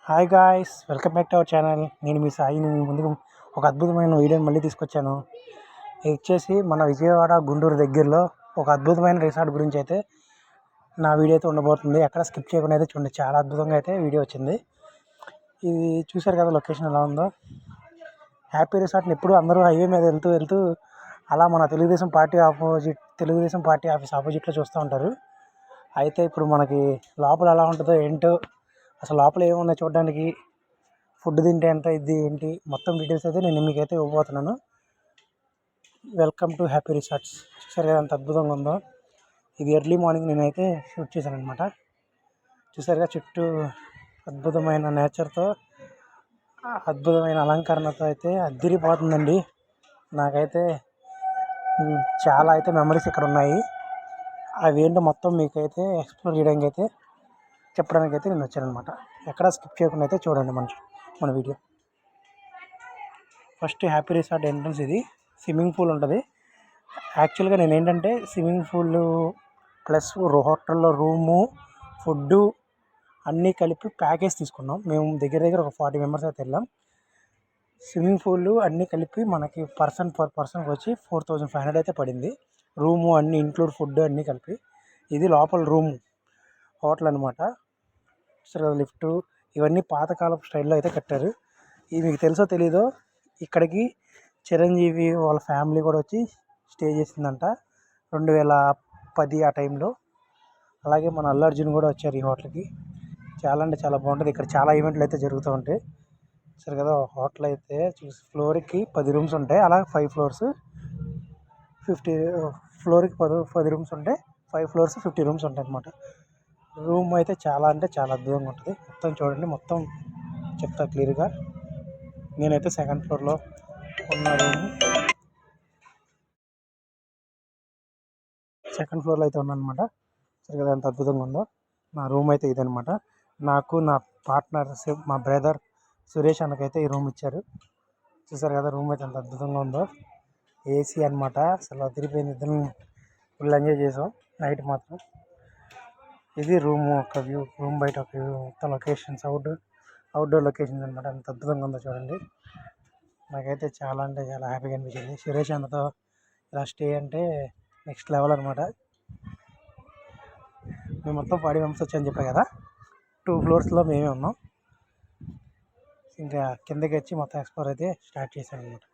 Hi guys, welcome back to our channel. నేను మీ సాయి. నేను ముందుకు ఒక అద్భుతమైన వీడియోని మళ్ళీ తీసుకొచ్చాను. ఇది వచ్చేసి మన విజయవాడ గుంటూరు దగ్గరలో ఒక అద్భుతమైన రిసార్ట్ గురించి అయితే నా వీడియో అయితే ఉండబోతుంది. ఎక్కడ స్కిప్ చేయకుండా అయితే చూడండి. చాలా అద్భుతంగా అయితే వీడియో వచ్చింది. ఇది చూశారు కదా లొకేషన్ ఎలా ఉందో. హ్యాపీ రిసార్ట్ని ఎప్పుడు అందరూ హైవే మీద వెళ్తూ వెళ్తూ అలా మన తెలుగుదేశం పార్టీ ఆఫీస్ ఆపోజిట్లో చూస్తూ ఉంటారు. అయితే ఇప్పుడు మనకి లోపల ఎలా ఉంటుందో ఏంటో, అసలు లోపల ఏమున్నాయి చూడడానికి, ఫుడ్ తింటే ఎంత, ఇది ఏంటి, మొత్తం డీటెయిల్స్ అయితే నేను మీకైతే ఇవ్వబోతున్నాను. Welcome to happy resorts. చూసారు కదా ఎంత అద్భుతంగా ఉందో. ఇది ఎర్లీ మార్నింగ్ నేనైతే షూట్ చేశాను అనమాట. చూసారుగా చుట్టూ అద్భుతమైన నేచర్తో, అద్భుతమైన అలంకరణతో అయితే అద్దిరిపోతుందండి. నాకైతే చాలా అయితే మెమరీస్ ఇక్కడ ఉన్నాయి. అవి ఏంటో మొత్తం మీకైతే ఎక్స్ప్లోర్ చేయడానికి అయితే చెప్పడానికి అయితే నేను వచ్చాను అనమాట. ఎక్కడ స్కిప్ చేయకుండా అయితే చూడండి మన video. First happy resort entrance. ఇది స్విమ్మింగ్ పూల్ ఉంటుంది. యాక్చువల్గా నేను ఏంటంటే స్విమ్మింగ్ పూల్ ప్లస్ హోటల్లో రూము, ఫుడ్డు అన్నీ కలిపి ప్యాకేజ్ తీసుకున్నాం. మేము దగ్గర ఒక 40 మెంబర్స్ అయితే వెళ్ళాం. స్విమ్మింగ్ పూల్ అన్నీ కలిపి మనకి పర్ పర్సన్కి వచ్చి 4500 అయితే పడింది. రూము అన్నీ ఇంక్లూడ్, ఫుడ్ అన్నీ కలిపి. ఇది లోపల రూమ్, హోటల్ అనమాట. సరే, లిఫ్ట్ ఇవన్నీ పాతకాలపు స్టైల్లో అయితే కట్టారు. ఇది మీకు తెలుసో తెలీదో, ఇక్కడికి చిరంజీవి వాళ్ళ ఫ్యామిలీ కూడా వచ్చి స్టే చేసిందంట 2010 ఆ టైంలో. అలాగే మన అల్లు అర్జున్ కూడా వచ్చారు ఈ హోటల్కి. చాలా అంటే చాలా బాగుంటుంది. ఇక్కడ చాలా ఈవెంట్లు అయితే జరుగుతూ ఉంటాయి. సరే కదా, హోటల్ అయితే చూసి ఫ్లోర్కి 10 రూమ్స్ ఉంటాయి. అలా 5 ఫ్లోర్స్ 50 ఫ్లోర్కి 10 రూమ్స్ ఉంటాయి. 5 ఫ్లోర్స్ 50 రూమ్స్ ఉంటాయి అన్నమాట. రూమ్ అయితే చాలా అంటే చాలా అద్భుతంగా ఉంటుంది. మొత్తం చూడండి, మొత్తం చెప్తా క్లియర్గా. నేనైతే సెకండ్ ఫ్లోర్లో ఉన్న సెకండ్ ఫ్లోర్లో అయితే ఉన్నాను అనమాట. సరే కదా, ఎంత అద్భుతంగా ఉందో. నా రూమ్ అయితే ఇదనమాట. నాకు నా పార్ట్నర్, మా బ్రదర్ సురేష్ అన్నకైతే ఈ రూమ్ ఇచ్చారు. చూసారు కదా రూమ్ అయితే ఎంత అద్భుతంగా ఉందో. ఏసీ అనమాట. అసలు అదిరిపోయింది. ఇద్దరు ఫుల్ ఎంజాయ్ చేసాం నైట్ మాత్రం. ఇది రూమ్ ఒక వ్యూ, రూమ్ బయట ఒక వ్యూ, మొత్తం లొకేషన్స్ అవుట్డోర్ లొకేషన్స్ అనమాట. ఎంత అద్భుతంగా ఉందో చూడండి. నాకైతే చాలా అంటే చాలా హ్యాపీగా అనిపించింది. సురేష్ అన్నతో ఇలా స్టే అంటే నెక్స్ట్ లెవెల్ అనమాట. మేము మొత్తం 40 మెంబర్స్ వచ్చాయని చెప్పాను కదా. 2 ఫ్లోర్స్లో మేమే ఉన్నాం. ఇంకా కిందకి వచ్చి మొత్తం ఎక్స్ప్లోర్ అయితే స్టార్ట్ చేశాను అనమాట.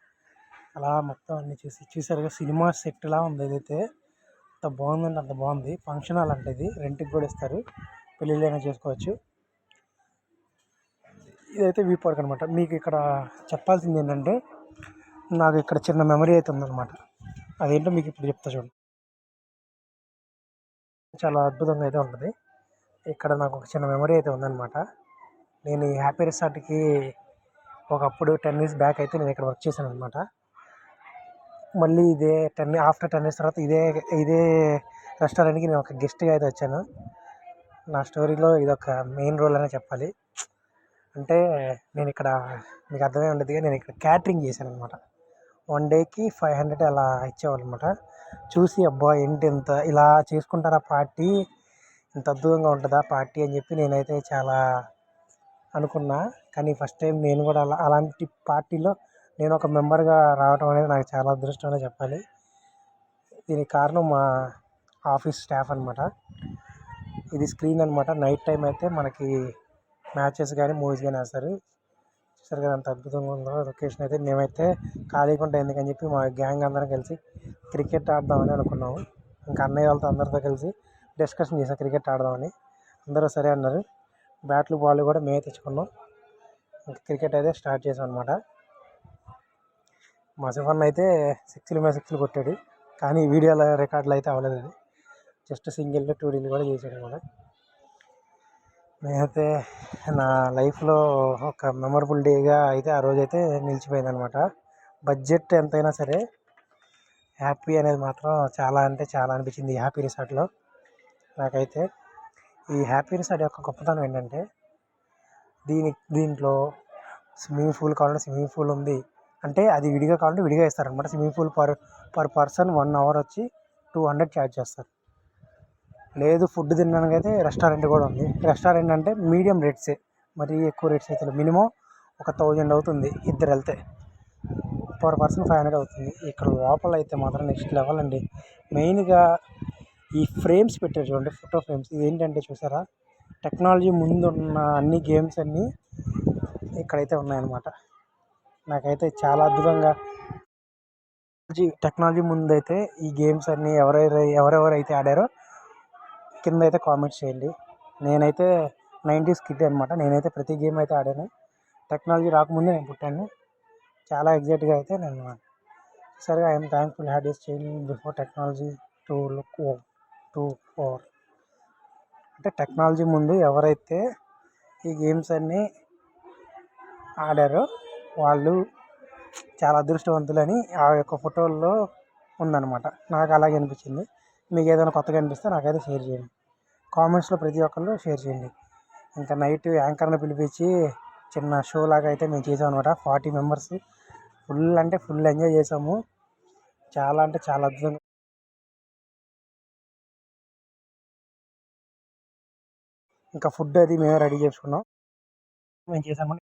అలా మొత్తం అన్నీ చూసారుగా, సినిమా సెట్లా ఉంది. ఏదైతే అంత బాగుందంటే అంత బాగుంది. ఫంక్షన్ హాల్ అంటే ఇది రెంట్కి కూడా ఇస్తారు, పెళ్ళిళ్ళు అయినా చేసుకోవచ్చు. ఇదైతే వ్యూ పార్క్ అనమాట. మీకు ఇక్కడ చెప్పాల్సింది ఏంటంటే, నాకు ఇక్కడ చిన్న మెమరీ అయితే ఉందన్నమాట. అదేంటో మీకు ఇప్పుడు చెప్తా చూడండి. చాలా అద్భుతంగా అయితే ఉంటుంది. ఇక్కడ నాకు ఒక చిన్న మెమరీ అయితే ఉందన్నమాట. నేను ఈ హ్యాపీ రిసార్ట్కి ఒకప్పుడు 10 years బ్యాక్ అయితే నేను ఇక్కడ వర్క్ చేశాను అనమాట. మళ్ళీ ఇదే ఆఫ్టర్ 10 years తర్వాత ఇదే రెస్టారెంట్కి నేను ఒక గెస్ట్గా అయితే వచ్చాను. నా స్టోరీలో ఇదొక మెయిన్ రోల్ అనే చెప్పాలి. అంటే నేను ఇక్కడ మీకు అర్థమై ఉండేదిగా, నేను ఇక్కడ క్యాటరింగ్ చేశాను అనమాట. 1 dayకి 500 అలా ఇచ్చేవాళ్ళు అనమాట. చూసి అబ్బా ఏంటి ఇంత ఇలా చేసుకుంటారా పార్టీ, ఇంత అద్భుతంగా ఉంటుందా పార్టీ అని చెప్పి నేనైతే చాలా అనుకున్నా. కానీ ఫస్ట్ టైం నేను కూడా అలాంటి పార్టీలో నేను ఒక మెంబర్గా రావడం అనేది నాకు చాలా అదృష్టం అనే చెప్పాలి. దీనికి కారణం మా ఆఫీస్ స్టాఫ్ అనమాట. ఇది స్క్రీన్ అనమాట. నైట్ టైం అయితే మనకి మ్యాచెస్ కానీ మూవీస్ కానీ వేస్తారు. చూసారు కదా అంత అద్భుతంగా ఉందో లొకేషన్ అయితే. మేమైతే ఖాళీగా ఉంటాయి ఎందుకని చెప్పి మా గ్యాంగ్ అందరం కలిసి క్రికెట్ ఆడదామని అనుకున్నాము. ఇంకా అన్నయ్య వాళ్ళతో అందరితో కలిసి డిస్కషన్ చేసాం క్రికెట్ ఆడదామని. అందరూ సరే అన్నారు. బ్యాట్లు బాల్ కూడా మేమే తెచ్చుకున్నాం. ఇంకా క్రికెట్ అయితే స్టార్ట్ చేసాం అనమాట. మా శివన్ అయితే 6 మీద 6 కొట్టాడు. కానీ వీడియోలో రికార్డులు అయితే అవ్వలేదు. అది జస్ట్ సింగిల్ 2 కూడా చేశాడు అనమాట. నేనైతే నా లైఫ్లో ఒక మెమరబుల్ డేగా అయితే ఆ రోజైతే నిలిచిపోయింది అనమాట. బడ్జెట్ ఎంతైనా సరే హ్యాపీ అనేది మాత్రం చాలా అంటే చాలా అనిపించింది ఈ హ్యాపీ రిసార్ట్లో నాకైతే. ఈ హ్యాపీ రిసార్ట్ యొక్క గొప్పతనం ఏంటంటే, దీంట్లో స్విమ్మింగ్ పూల్ కావాలంటే స్విమ్మింగ్ పూల్ ఉంది. అంటే అది విడిగా కావాలంటే విడిగా ఇస్తారనమాట. Swimming pool per person 1 hour వచ్చి 200 ఛార్జ్ చేస్తారు. లేదు ఫుడ్ తినడానికి అయితే రెస్టారెంట్ కూడా ఉంది. రెస్టారెంట్ అంటే మీడియం రేట్సే, మరీ ఎక్కువ రేట్స్ అయితే మినిమం ఒక 1000 అవుతుంది ఇద్దరు వెళ్తే. పర్ పర్సన్ 500 అవుతుంది. ఇక్కడ లోపల అయితే మాత్రం నెక్స్ట్ లెవెల్ అండి. మెయిన్గా ఈ ఫ్రేమ్స్ పెట్టారు చూడండి, ఫోటో ఫ్రేమ్స్. ఇది ఏంటంటే చూసారా, టెక్నాలజీ ముందున్న అన్ని గేమ్స్ అన్నీ ఇక్కడైతే ఉన్నాయన్నమాట. నాకైతే చాలా అద్భుతంగా టెక్నాలజీ ముందైతే ఈ గేమ్స్ అన్నీ ఎవరెవరైతే ఆడారో కింద అయితే కామెంట్స్ చేయండి. నేనైతే 90s కిడ్ అనమాట. నేనైతే ప్రతి గేమ్ అయితే ఆడాను. టెక్నాలజీ రాకముందే నేను పుట్టాను. చాలా ఎగ్జైట్గా అయితే నేను సరే I'm thankful had this change before technology to look to four. అంటే టెక్నాలజీ ముందు ఎవరైతే ఈ గేమ్స్ అన్నీ ఆడారో వాళ్ళు చాలా అదృష్టవంతులని ఆ యొక్క ఫోటోల్లో ఉందన్నమాట. నాకు అలాగే అనిపించింది. మీకు ఏదైనా కొత్తగా అనిపిస్తే నాకైతే షేర్ చేయండి. కామెంట్స్లో ప్రతి ఒక్కళ్ళు షేర్ చేయండి. ఇంకా నైట్ యాంకర్ని పిలిపించి చిన్న షో లాగా అయితే మేము చేసాం అనమాట. 40 మెంబర్స్ ఫుల్ అంటే ఫుల్ ఎంజాయ్ చేసాము. చాలా అంటే చాలా అద్భుతంగా. ఇంకా ఫుడ్ అది మేమే రెడీ చేసుకున్నాం. మేము చేసాము.